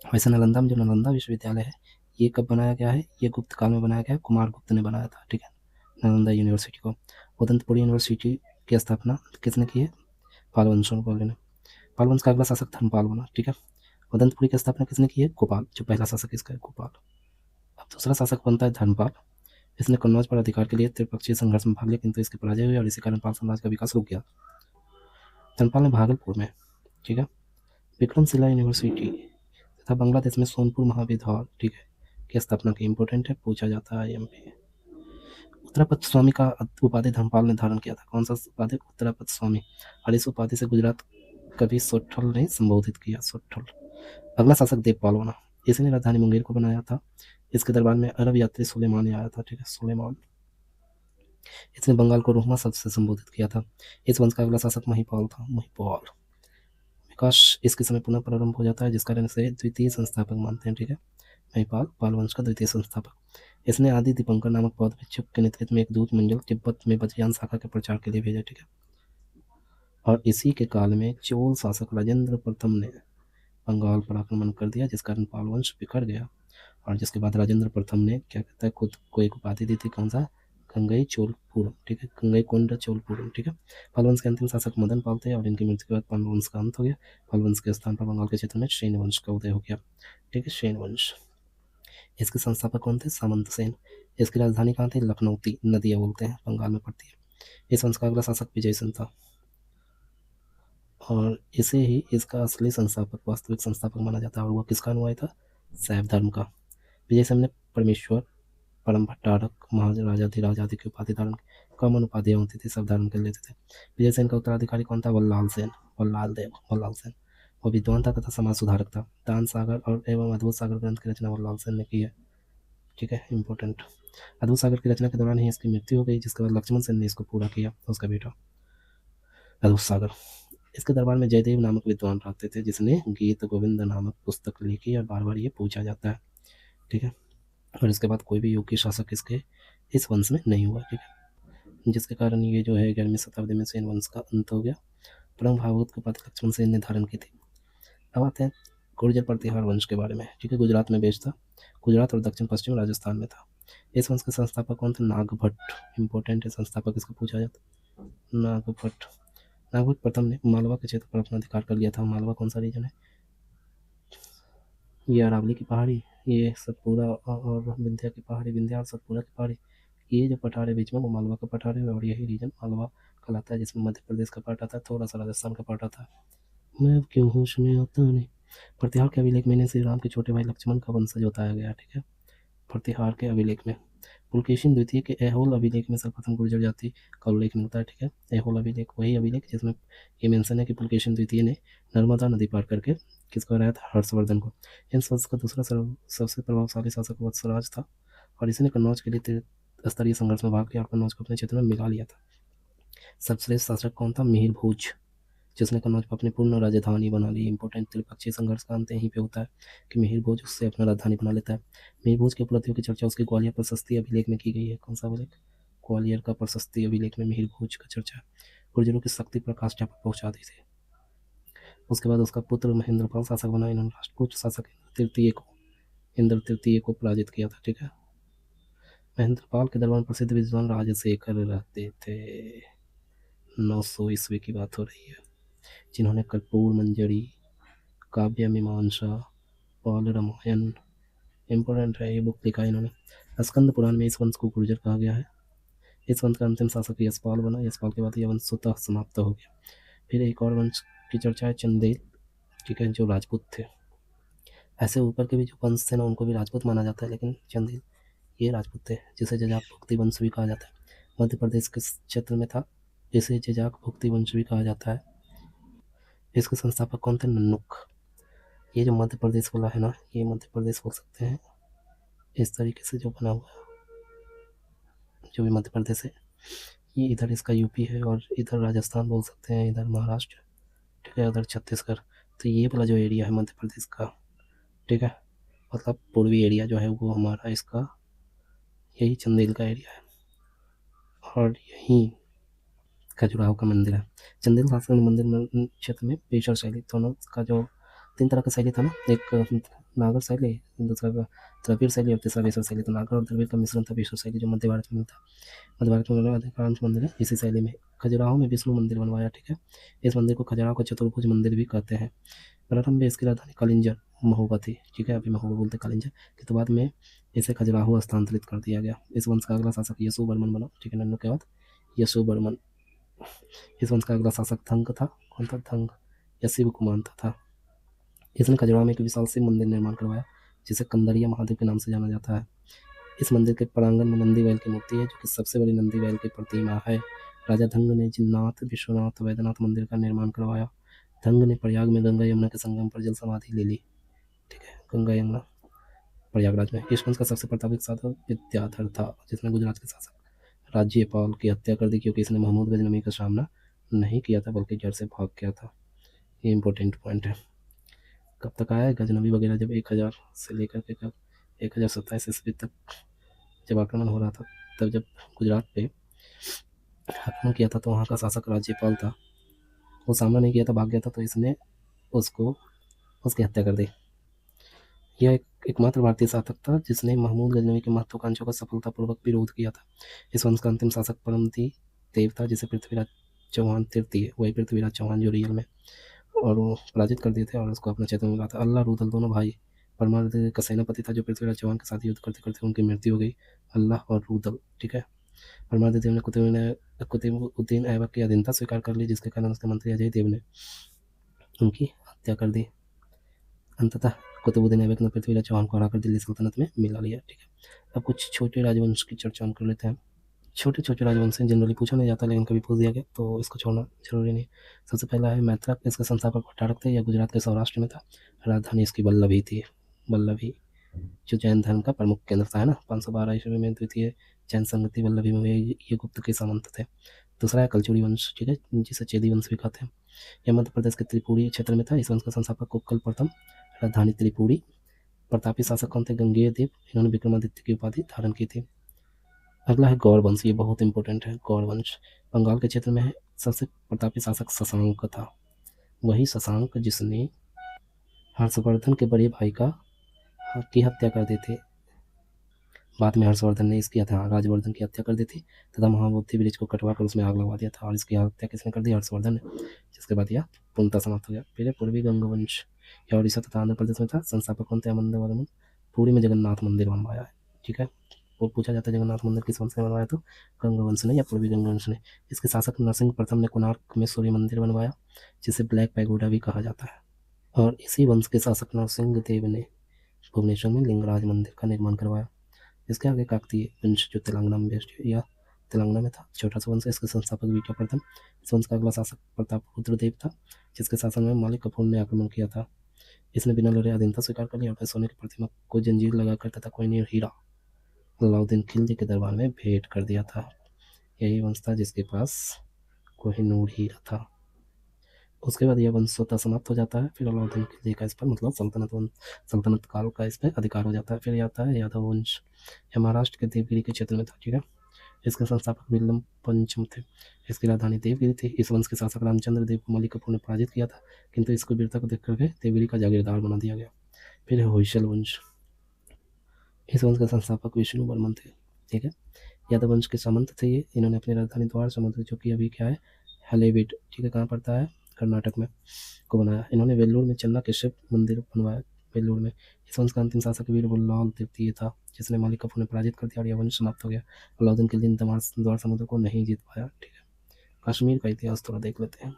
वैसे नालंदा में जो नालंदा विश्वविद्यालय है, ये कब बनाया गया है? ये गुप्त काल में बनाया गया है, कुमार गुप्त ने बनाया था। ठीक है, नालंदा यूनिवर्सिटी को। उदंतपुरी यूनिवर्सिटी की स्थापना किसने की है? पाल वंश ने। पाल वंश का अगला शासक धर्मपाल बना। ठीक है, उदंतपुरी की स्थापना किसने की है? गोपाल, जो पहला शासक इसका है, गोपाल। अब दूसरा शासक बनता है धर्मपाल। इसने कन्नौज पर अधिकार के लिए त्रिपक्षीय संघर्ष में भाग लिया, किंतु इसकी पराजय हुई और इसी कारण पाल साम्राज्य का विकास रुक गया। धर्मपाल ने भागलपुर में, ठीक है, विक्रमशिला यूनिवर्सिटी तथा बांग्लादेश में सोनपुर महाविद्यालय, ठीक है, की स्थापना की। इंपॉर्टेंट है, पूछा जाता है एमपी। उत्तरापद स्वामी का उपाधि धर्मपाल ने धारण किया था। कौन सा उपाधि? उत्तरापद स्वामी। और इस उपाधि से गुजरात कवि सोठल ने संबोधित किया। सोठल। अगला शासक देवपाल बना। इसी ने राजधानी मुंगेर को बनाया था। इसके दरबार में अरब यात्री सुलेमान आया था। ठीक है, सुलेमान। इसने बंगाल को रोहमा शब्द से संबोधित किया था। इस वंश का अगला शासक महिपाल था। महिपाल। विकास इसके समय पुनः प्रारंभ हो जाता है, जिस कारण से द्वितीय संस्थापक मानते हैं। ठीक है, महिपाल पाल वंश का द्वितीय संस्थापक। इसने आदि दीपंकर नामक बौद्ध भिक्षुक के नेतृत्व में एक दूत मंडल तिब्बत में वज्रयान शाखा के प्रचार के लिए भेजा। ठीक है, और इसी के काल में चोल शासक राजेंद्र प्रथम ने बंगाल पर आक्रमण कर दिया, जिस कारण पाल वंश बिखर गया। और जिसके बाद राजेंद्र प्रथम ने क्या कहता है, खुद को एक उपाधि दी थी। कौन सा? गंगई चोलपुरम। ठीक है, गंगई कोंडा चोलपुरम। ठीक है, पाल वंश के अंतिम शासक मदन पाल थे, और इनकी मृत्यु के बाद पाल वंश का अंत हो गया। पाल वंश के स्थान पर बंगाल के क्षेत्र में शैन वंश का उदय हो गया। ठीक है, शैन वंश। इसके संस्थापक कौन थे? सामंत सेन। इसकी राजधानी कहाँ थी? लखनऊती, नदिया बोलते हैं, बंगाल में पड़ती है। इस वंश का अगला शासक विजय सेन था, और इसे ही इसका असली संस्थापक, वास्तविक संस्थापक माना जाता है। और वह किसका अनुयायी था? शैव धर्म का। विजय सेन ने परमेश्वर, परम भट्टारक, महाराजाधिराज आदि की उपाधि धारण, कॉमन उपाधियां होती थी, सब धारण कर लेते थे। विजय सेन का उत्तराधिकारी कौन था? वल्लाल सेन, वल्लाल देव, वल्लाल सेन। वो विद्वान था तथा समाज सुधारक था। दान सागर और एवं अद्भुत सागर ग्रंथ की रचना वल्लाल सेन ने की है। ठीक है, इंपॉर्टेंट। अद्भुत सागर की रचना के दौरान ही इसकी मृत्यु हो गई, जिसके बाद लक्ष्मण सेन ने इसको पूरा किया, उसका बेटा अद्भुत सागर। इसके दरबार में जयदेव नामक विद्वान रहते थे, जिसने गीत गोविंद नामक पुस्तक लिखी, और बार बार ये पूछा जाता है। ठीक है, और इसके बाद कोई भी योगी शासक इसके इस वंश में नहीं हुआ, ठीक है, जिसके कारण ये जो है 11वीं शताब्दी में सेन वंश का अंत हो गया। परम भागवत की उपाधि लक्ष्मण सेन ने धारण की थी। अब आते हैं गुर्जर प्रतिहार वंश के बारे में, ठीक है। गुजरात में बेच था, गुजरात और दक्षिण पश्चिम राजस्थान में था। इस वंश के संस्थापक कौन थे? नागभट्ट। इंपॉर्टेंट है, संस्थापक इसका पूछा जाता। नागभट्ट। नागभट्ट प्रथम ने मालवा के क्षेत्र पर अपना अधिकार कर लिया था। मालवा कौन सा रीजन है? ये अरावली की पहाड़ी, ये सतपुरा और विंध्या की पहाड़ी, विंध्या और सतपुरा की पहाड़ी, ये जो पठार है बीच में वो मालवा का पठार है, और यही रीजन मालवा कहलाता है, जिसमें मध्य प्रदेश का पार्ट आता है, थोड़ा सा राजस्थान का पार्ट आता है। मैं अब क्यों होश में आता नहीं। प्रतिहार के अभिलेख में श्री राम के छोटे भाई लक्ष्मण का वंशज बताया गया, ठीक है। प्रतिहार के अभिलेख में पुलकेशिन द्वितीय के ऐहोल अभिलेख में सर्वप्रथम गुर्जर जाति का उल्लेख मिलता है, ठीक है। ऐहोल अभिलेख वही अभिलेख जिसमें ये मेंशन है कि पुलकेशिन द्वितीय ने नर्मदा नदी पार करके किसको हराया था? हर्षवर्धन को। इन वंश का दूसरा सबसे प्रभावशाली शासक वत्सराज था, और इसने कन्नौज के लिए स्तरीय संघर्ष में भाग लिया और कन्नौज को अपने क्षेत्र में मिला लिया था। सर्वश्रेष्ठ शासक कौन था? मिहिर भोज, जिसने कन्नौज को अपनी पूर्ण राजधानी बना ली। इंपॉर्टेंट त्रिपक्षीय संघर्ष का अंत यहीं पे होता है कि मिहिर भोज उससे अपना राजधानी बना लेता है। मिहिर भोज के उपलब्धियों की चर्चा उसके ग्वालियर प्रशस्ति अभिलेख में की गई है। कौन सा अभिलेख? ग्वालियर का प्रशस्ति अभिलेख में मिहिर भोज का चर्चा है। गुर्जरों की शक्ति प्रकाश पर पहुंचा दी थी। उसके बाद उसका पुत्र महेंद्रपाल शासक बना। इन्होंने राष्ट्रकूट शासक इंद्र तृतीय को पराजित किया था, ठीक है। महेंद्रपाल के दरबार प्रसिद्ध विद्वान राजशेखर रहते थे। 900 ईस्वी की बात हो रही है, जिन्होंने कर्पूर मंजरी, काव्य मीमांसा, पाल रामायण, इंपॉर्टेंट है ये बुक लिखा है इन्होंने। स्कंद पुराण में इस वंश को गुर्जर कहा गया है। इस वंश का अंतिम शासक यशपाल बना। यशपाल के बाद यह वंश स्वतः समाप्त हो गया। फिर एक और वंश की चर्चा है, चंदेल, ठीक है, जो राजपूत थे। ऐसे ऊपर के भी जो वंश थे ना उनको भी राजपूत माना जाता है, लेकिन चंदेल ये राजपूत थे, जिसे जजाक भुक्ति वंश भी कहा जाता है। मध्य प्रदेश के क्षेत्र में था, इसे जजाक भुक्ति वंश भी कहा जाता है। इसके संस्थापक कौन थे? नन्नुक। ये जो मध्य प्रदेश वाला है ना, ये मध्य प्रदेश बोल सकते हैं इस तरीके से जो बना हुआ है, जो भी मध्य प्रदेश है, ये इधर इसका यूपी है, और इधर राजस्थान बोल सकते हैं, इधर महाराष्ट्र, ठीक है, उधर छत्तीसगढ़। तो ये वाला जो एरिया है मध्य प्रदेश का, ठीक है, मतलब पूर्वी एरिया जो है वो हमारा इसका यही चंदेल का एरिया है, और यही खजुराहो का मंदिर है। चंदेल शासक मंदिर क्षेत्र में पेशर शैली दोनों का जो 3 तरह का शैली था ना, एक नागर शैली, दूसरा द्रविड़ शैली, और तीसरा पेशर शैली। तो नागर और द्रविड़ का मिश्रण था पेशर शैली, जो मध्य भारत में मिलता है। मध्य भारत में अधिकांश मंदिर है इसी शैली में। खजुराहो में विष्णु मंदिर बनवाया, ठीक है। इस मंदिर को खजुराहो का चतुर्भुज मंदिर भी कहते हैं। प्रारंभ में इसकी राजधानी कालिंजर महोबा थी, ठीक है, अभी महोबा बोलते कालिंजर, किंतु बाद में इसे खजुराहो स्थानांतरित कर दिया गया। इस वंश का अगला शासक यशोवर्मन बना, ठीक है, नन्नू के बाद यशोवर्मन। इस वंश का अगला शासक धंग था। कौन था? धंग या शिव कुमार था। इसने खजुराहो में एक विशाल शिव मंदिर निर्माण करवाया, जिसे कंदरिया महादेव के नाम से जाना जाता है। इस मंदिर के प्रांगण में नंदी बैल की मूर्ति है, जो कि सबसे बड़ी नंदी बैल की प्रतिमा है। राजा धंग ने जिन्नाथ, विश्वनाथ, वैद्यनाथ मंदिर का निर्माण करवाया। धंग ने प्रयाग में गंगा यमुना के संगम पर जल समाधि ले ली, ठीक है, गंगा यमुना प्रयागराज में। इस वंश का सबसे प्रतापित शासक विद्याधर था, जिसने गुजरात के शासक राज्यपाल की हत्या कर दी, क्योंकि इसने महमूद गजनवी का सामना नहीं किया था, बल्कि जड़ से भाग गया था। ये इंपॉर्टेंट पॉइंट है। कब तक आया गजनवी वगैरह? जब 1000 से लेकर के कब 1027 ईस्वी तक जब आक्रमण हो रहा था, तब जब गुजरात पे आक्रमण किया था, तो वहाँ का शासक राज्यपाल था, वो सामना नहीं किया था, भाग गया था, तो इसने उसको उसकी हत्या कर दी। यह एकमात्र भारतीय शासक था जिसने महमूद गजनवी की महत्वाकांक्षाओं का सफलतापूर्वक विरोध किया था। इस वंश का अंतिम शासक परमती देव था, जिसे पृथ्वीराज चौहान तृतीय, वही पृथ्वीराज चौहान जो रियल में, और वो पराजित कर दिए थे और उसको अपना क्षेत्र में मिला था। अल्लाह रुदल दोनों भाई। परमादेव का सेनापति था, जो पृथ्वीराज चौहान के साथ युद्ध करते करते उनकी मृत्यु हो गई। अल्लाह और रुदल, ठीक है। परमादेव ने कुतुबुद्दीन ऐबक की अधीनता स्वीकार कर ली, जिसके कारण उसके मंत्री अजय देव ने उनकी हत्या कर दी। अंततः कुतुबुद्दीन ऐबक ने पृथ्वीराज चौहान को हराकर दिल्ली सल्तनत में मिला लिया, ठीक है। अब कुछ छोटे राजवंश की चर्चा हम कर लेते हैं। छोटे छोटे राजवंश से जनरली पूछा नहीं जाता, लेकिन कभी पूछ दिया गया तो इसको छोड़ना जरूरी नहीं। सबसे पहला है मैत्रक। इसका संस्थापक भट्टारक थे। यह गुजरात के सौराष्ट्र में था। राजधानी इसकी वल्लभी थी। वल्लभी जो जैन धर्म का प्रमुख केंद्र था, है ना। 512 ईस्वी में द्वितीय जैन संगति वल्लभी में हुई। ये गुप्त के सामंत थे। दूसरा है कलचुरी वंश, ठीक है, जिसे चेदी वंश भी कहते हैं। यह मध्य प्रदेश के त्रिपुरी क्षेत्र में था। इस वंश का संस्थापक कुक्कल प्रथम। राजधानी त्रिपुरी। प्रतापी शासक कौन थे? गंगेय देव। इन्होंने विक्रमादित्य की उपाधि धारण की थी। अगला है गौड़ वंश, ये बहुत इंपॉर्टेंट है। गौड़ वंश बंगाल के क्षेत्र में है। सबसे प्रतापी शासक शशांक था, वही शशांक जिसने हर्षवर्धन के बड़े भाई की हत्या कर दी थी। बाद में हर्षवर्धन ने इसकी हत्या राजवर्धन की हत्या कर दी थी तथा महाबोधि वृक्ष को कटवा कर उसमें आग लगवा दिया था, और इसकी हत्या किसने कर दी? हर्षवर्धन ने, जिसके बाद यह पूर्णतः समाप्त हो गया। फिर पूर्वी गंग वंश, यह उड़ीसा तथा आंध्र प्रदेश में था। संस्थापक कौन थे? अमंदवर्धन। पुरी में जगन्नाथ मंदिर बनवाया है, ठीक है। वो पूछा जाता है जगन्नाथ मंदिर किस वंश ने बनवाया, तो गंग वंश ने या पूर्वी गंग वंश ने। इसके शासक नरसिंह प्रथम ने कोणार्क में सूर्य मंदिर बनवाया, जिसे ब्लैक पैगोडा भी कहा जाता है। और इसी वंश के शासक नरसिंह देव ने भुवनेश्वर में लिंगराज मंदिर का निर्माण करवाया। इसके आगे काकतीय वंश जो तेलंगाना में बेस्ड है, या तेलंगाना में था। छोटा सा वंश है, इसके संस्थापक विजय प्रथम। इस वंश का अगला शासक प्रताप रुद्रदेव था, जिसके शासन में मालिक कफूर ने आक्रमण किया था। इसने बिना लड़े अधीनता स्वीकार कर लिया और सोने की प्रतिमा को जंजीर लगाकर तथा कोहिनूर हीरा अलाउद्दीन खिलजी के दरबार में भेंट कर दिया था। यही वंश था जिसके पास कोहिनूर हीरा था। उसके बाद यह वंश स्वतः समाप्त हो जाता है। फिर अलाउद्दीन खिलजी का इस पर मतलब सल्तनत काल का इस पर अधिकार हो जाता है। फिर आता है यादव वंश, यह महाराष्ट्र के देवगिरी के क्षेत्र में था, ठीक है। इसके संस्थापक विल्लम पंचम थे। इसकी राजधानी देवगिरी थी। इस वंश के शासक रामचंद्र देव को मलिक कफूर ने पराजित किया था, किंतु इसको वीरता को देख करके देवगिरी का जागीरदार बना दिया गया। फिर है होयसल वंश, इस वंश के संस्थापक विष्णु वर्मन थे, ठीक है। यादव वंश के सामंत थे ये। इन्होंने अपनी राजधानी द्वार समुद्र, जो कि अभी क्या है हलेबीड, ठीक है, कहाँ पड़ता है? कर्नाटक में, को बनाया। इन्होंने वेल्लूर में चन्ना केशव मंदिर बनवाया, वेल्लूर में। इस वंश का अंतिम शासक वीर बल्लाल तृतीय था, जिसने मालिक कफूर ने पराजित कर दिया और यह वंश समाप्त हो गया। अलाउद्दीन खिलजी ने द्वार समुद्र को नहीं जीत पाया, ठीक है। कश्मीर का इतिहास थोड़ा देख लेते हैं।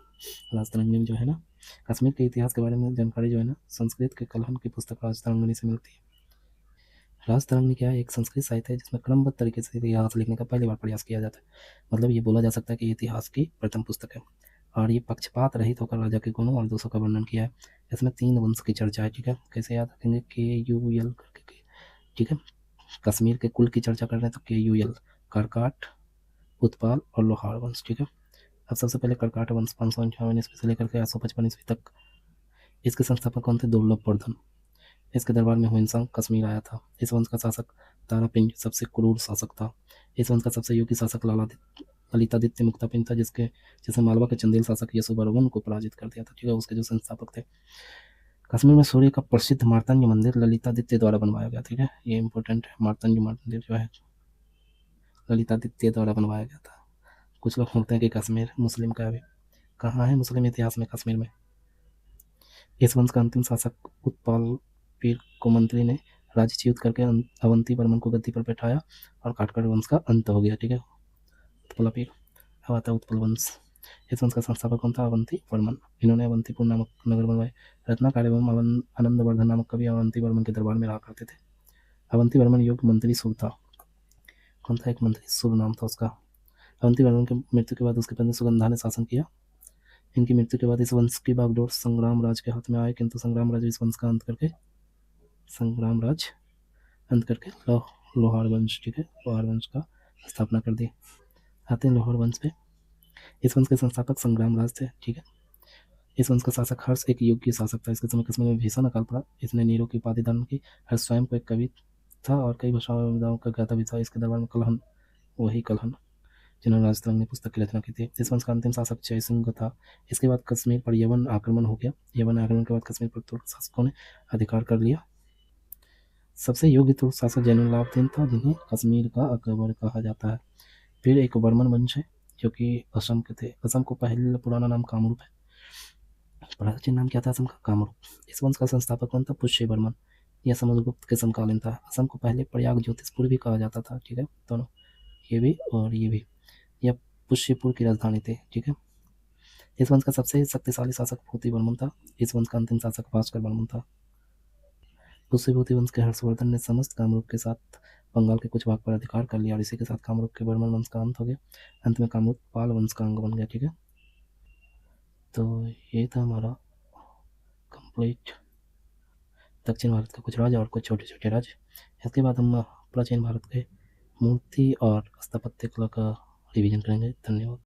राजतरंगिणी में जो है ना, कश्मीर के इतिहास के बारे में जानकारी जो है ना, संस्कृत के कलहन की पुस्तक राजतरंगिणी से मिलती है। राजतरंगिणी क्या है? एक संस्कृत साहित्य है जिसमें क्रमबद्ध तरीके से इतिहास लिखने का पहली बार प्रयास किया जाता है। मतलब ये बोला जा सकता है कि इतिहास की प्रथम पुस्तक है, और ये पक्षपात रहित होकर राजा के गुणों और दोषों का वर्णन किया है। इसमें 3 वंश की चर्चा है, ठीक है। कैसे याद रखेंगे? KUL करके, ठीक है। कश्मीर के कुल की चर्चा कर रहे हैं तो KUL, करकाट, उत्पाल और लोहार वंश, ठीक है। अब सबसे पहले करकाट वंश 558 ईस्वी से लेकर के 855 ईस्वी तक। इसके संस्थापक कौन थे? दुर्लभ वर्धन। इसके दरबार में हुइनसांग कश्मीर आया था। इस वंश का शासक तारापिंड सबसे क्रूर शासक था। इस वंश का सबसे योग्य शासक ललितादित्य मुक्तापिंड था, जिसने मालवा के चंदेल शासक यशोवर्मन को पराजित कर दिया था, ठीक है। उसके जो संस्थापक थे। कश्मीर में सूर्य का प्रसिद्ध मार्तंड मंदिर ललितादित्य द्वारा बनवाया गया, ठीक है। ये इंपॉर्टेंट है, मार्तंड मंदिर जो है ललितादित्य द्वारा बनवाया गया था। कुछ लोग बोलते हैं कि कश्मीर मुस्लिम का है, कहाँ है मुस्लिम इतिहास में? कश्मीर में। इस वंश का अंतिम शासक उत्पल पीर को मंत्री ने राज्यच्युत करके अवंती वर्मन को गद्दी पर बैठाया और काटकर वंश का अंत हो गया, ठीक है। उत्पल पीर। अब आता है उत्पल वंश। इस वंश का संस्थापक कौन था? अवंती वर्मन। इन्होंने अवंतीपुर नामक नगर बनवाए। रत्नाकर एवं आनंदवर्धन नामक कवि अवंती वर्मन के दरबार में रहा करते थे। अवंती वर्मन योग्य मंत्री सुर था। कौन था? एक मंत्री सुर नाम था उसका। अवंती वर्मन की मृत्यु के बाद उसके पत्नी सुगंधा ने शासन किया। इनकी मृत्यु के बाद इस वंश की बागडोर संग्राम राज के हाथ में आए, किंतु संग्राम राज इस वंश का अंत करके लोहार वंश, ठीक है, लोहार वंश का स्थापना कर दी। आते हैं लोहार वंश पे। इस वंश के संस्थापक संग्राम राज थे, ठीक है। इस वंश का शासक हर्ष एक योग्य शासक था। इसके समय कश्मीर में भीषण अकाल पड़ा। इसने नीरो की उपाधि धारण की। हर्ष स्वयं को एक कवि था और कई भाषाओं का ज्ञाता भी था। इसके दरबार में कलहन, वही कलहन जिन्होंने राजतरंगिणी पुस्तक की रचना की थी। इस वंश का अंतिम शासक जयसिंह था। इसके बाद कश्मीर पर यवन आक्रमण हो गया। यवन आक्रमण के बाद कश्मीर पर तुर्क शासकों ने अधिकार कर लिया। सबसे योग्य तुर्क शासक जैनुलाब्दीन था, जिन्हें कश्मीर का अकबर कहा जाता है। फिर एक वर्मन वंश है जो कि असम के थे। असम को पहले पुराना नाम कामरूप है, प्राचीन नाम क्या था असम का? कामरूप। इस वंश का संस्थापक कौन था? पुष्य वर्मन। यह समुद्रगुप्त के समकालीन था। असम को पहले प्रयाग ज्योतिषपुर भी कहा जाता था, ठीक है, दोनों, ये भी और ये भी। यह पुष्यपुर की राजधानी थी, ठीक है। इस वंश का सबसे शक्तिशाली शासक भूति वर्मन था। इस वंश का अंतिम शासक भास्कर वर्मन था। पुष्यभूति वंश के हर्षवर्धन ने समस्त कामरूप के साथ बंगाल के कुछ भाग पर अधिकार कर लिया और इसी के साथ कामरूप के वर्मन वंश का अंत हो गया। अंत में कामरूप पाल वंश का अंग बन गया, ठीक है। तो ये था हमारा कंप्लीट दक्षिण भारत का कुछ राज्य और कुछ छोटे छोटे राज्य। इसके बाद हम प्राचीन भारत के मूर्ति और स्थापत्य कला का रिवीजन करेंगे। धन्यवाद।